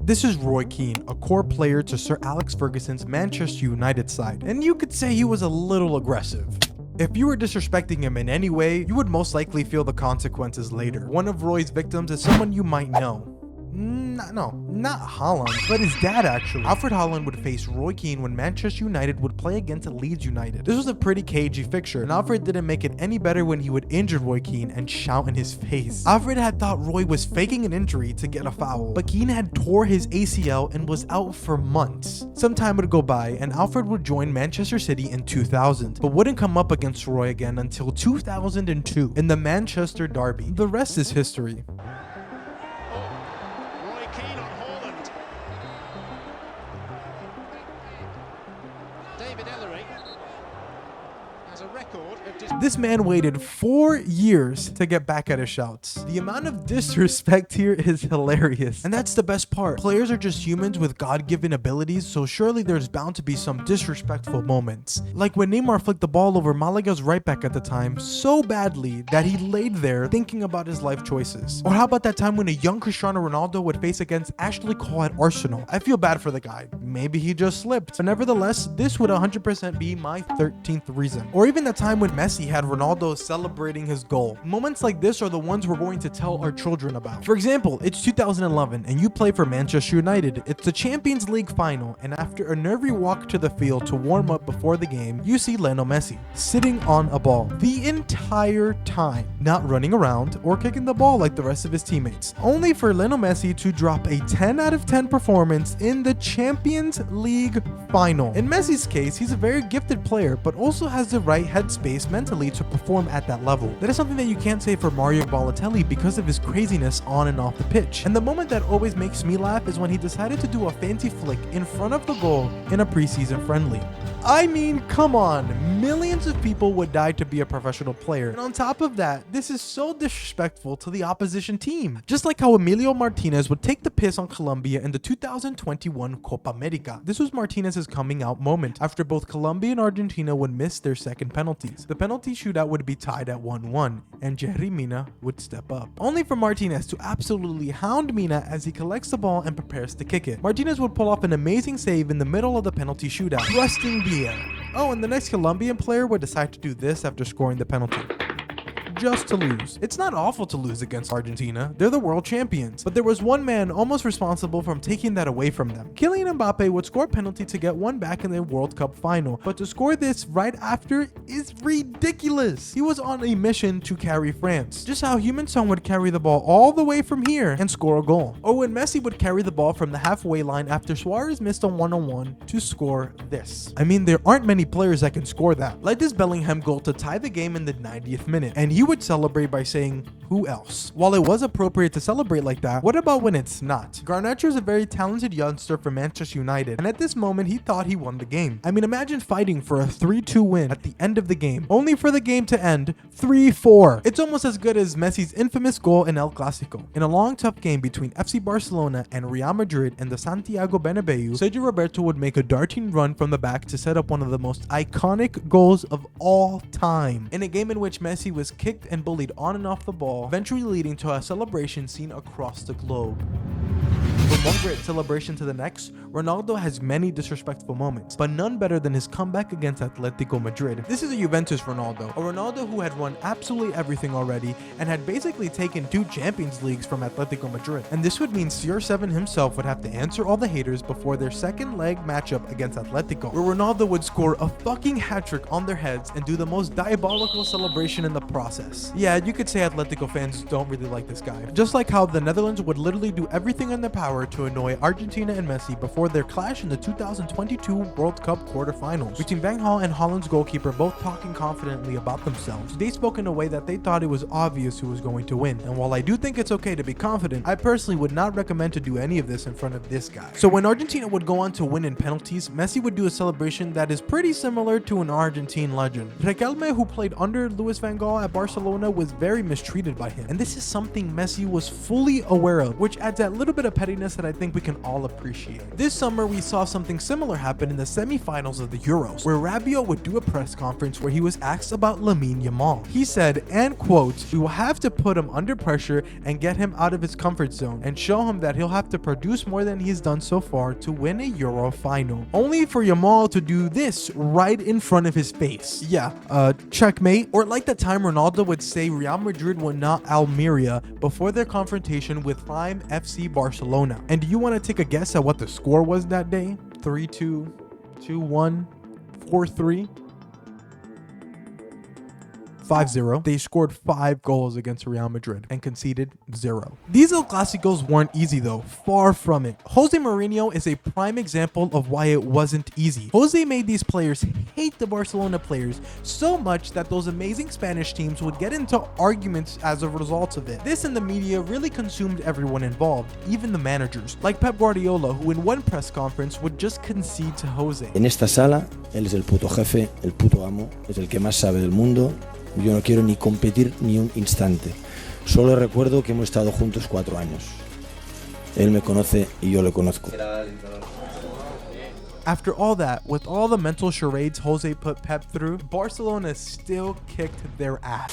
This is Roy Keane, a core player to Sir Alex Ferguson's Manchester United side, and you could say he was a little aggressive. If you were disrespecting him in any way, you would most likely feel the consequences later. One of Roy's victims is someone you might know. Not Haaland, but his dad actually. Alfred Haaland would face Roy Keane when Manchester United would play against Leeds United. This was a pretty cagey fixture, and Alfred didn't make it any better when he would injure Roy Keane and shout in his face. Alfred had thought Roy was faking an injury to get a foul, but Keane had tore his ACL and was out for months. Some time would go by, and Alfred would join Manchester City in 2000, but wouldn't come up against Roy again until 2002 in the Manchester Derby. The rest is history. This man waited 4 years to get back at his shouts. The amount of disrespect here is hilarious. And that's the best part. Players are just humans with God-given abilities, so surely there's bound to be some disrespectful moments. Like when Neymar flicked the ball over Malaga's right back at the time so badly that he laid there thinking about his life choices. Or how about that time when a young Cristiano Ronaldo would face against Ashley Cole at Arsenal? I feel bad for the guy. Maybe he just slipped. But nevertheless, this would 100% be my 13th reason. Or even the time when Messi had Ronaldo celebrating his goal. Moments like this are the ones we're going to tell our children about. For example, it's 2011 and you play for Manchester United. It's the Champions League final, and after a nervy walk to the field to warm up before the game, you see Lionel Messi sitting on a ball the entire time, not running around or kicking the ball like the rest of his teammates. Only for Lionel Messi to drop a 10 out of 10 performance in the Champions League final. In Messi's case, he's a very gifted player, but also has the right headspace mentally to perform at that level. That is something that you can't say for Mario Balotelli because of his craziness on and off the pitch. And the moment that always makes me laugh is when he decided to do a fancy flick in front of the goal in a preseason friendly. I mean, come on, millions of people would die to be a professional player. And on top of that, this is so disrespectful to the opposition team. Just like how Emilio Martinez would take the piss on Colombia in the 2021 Copa America. This was Martinez's coming out moment after both Colombia and Argentina would miss their second penalties. The penalty shootout would be tied at 1-1, and Jerry Mina would step up. Only for Martinez to absolutely hound Mina as he collects the ball and prepares to kick it. Martinez would pull off an amazing save in the middle of the penalty shootout, thrusting the air. Oh, and the next Colombian player would decide to do this after scoring the penalty. Just to lose. It's not awful to lose against Argentina. They're the world champions. But there was one man almost responsible from taking that away from them. Kylian Mbappe would score a penalty to get one back in the World Cup final, but to score this right after is ridiculous. He was on a mission to carry France. Just how Human-Son would carry the ball all the way from here and score a goal. Or when Messi would carry the ball from the halfway line after Suarez missed a one-on-one to score this. I mean, there aren't many players that can score that. Like this Bellingham goal to tie the game in the 90th minute. And he would celebrate by saying, "Who else?" While it was appropriate to celebrate like that, what about when it's not? Garnacho is a very talented youngster for Manchester United, and at this moment he thought he won the game. I mean, imagine fighting for a 3-2 win at the end of the game, only for the game to end 3-4. It's almost as good as Messi's infamous goal in El Clásico. In a long tough game between FC Barcelona and Real Madrid in the Santiago Bernabeu, Sergio Roberto would make a darting run from the back to set up one of the most iconic goals of all time. In a game in which Messi was kicked and bullied on and off the ball, eventually leading to a celebration seen across the globe. From one great celebration to the next, Ronaldo has many disrespectful moments, but none better than his comeback against Atletico Madrid. This is a Juventus Ronaldo, a Ronaldo who had won absolutely everything already and had basically taken 2 Champions Leagues from Atletico Madrid. And this would mean CR7 himself would have to answer all the haters before their second leg matchup against Atletico, where Ronaldo would score a fucking hat-trick on their heads and do the most diabolical celebration in the process. Yeah, you could say Atletico fans don't really like this guy. Just like how the Netherlands would literally do everything in their power to annoy Argentina and Messi before their clash in the 2022 World Cup quarterfinals between Van Gaal and Holland's goalkeeper, both talking confidently about themselves. They spoke in a way that they thought it was obvious who was going to win, and while I do think it's okay to be confident, I personally would not recommend to do any of this in front of this guy. So when Argentina would go on to win in penalties, Messi would do a celebration that is pretty similar to an Argentine legend. Riquelme, who played under Luis Van Gaal at Barcelona, was very mistreated by him, and this is something Messi was fully aware of, which adds that little bit of pettiness that that I think we can all appreciate. This summer, we saw something similar happen in the semifinals of the Euros, where Rabiot would do a press conference where he was asked about Lamine Yamal. He said, and quote, "We will have to put him under pressure and get him out of his comfort zone and show him that he'll have to produce more than he's done so far to win a Euro final." Only for Yamal to do this right in front of his face. Yeah, checkmate. Or like the time Ronaldo would say Real Madrid would not Almeria before their confrontation with prime FC Barcelona. And do you want to take a guess at what the score was that day? 3-2, 2-1, 4-3? 5-0. They scored 5 goals against Real Madrid and conceded 0. These El Clásicos weren't easy though, far from it. Jose Mourinho is a prime example of why it wasn't easy. Jose made these players hate the Barcelona players so much that those amazing Spanish teams would get into arguments as a result of it. This and the media really consumed everyone involved, even the managers, like Pep Guardiola, who in one press conference would just concede to Jose. En esta sala, él es el puto jefe, el puto amo, es el que más sabe del mundo. Yo no quiero ni competir ni un instante. Solo recuerdo que hemos estado juntos 4 años. Él me conoce y yo le conozco. After all that, with all the mental charades Jose put Pep through, Barcelona still kicked their ass.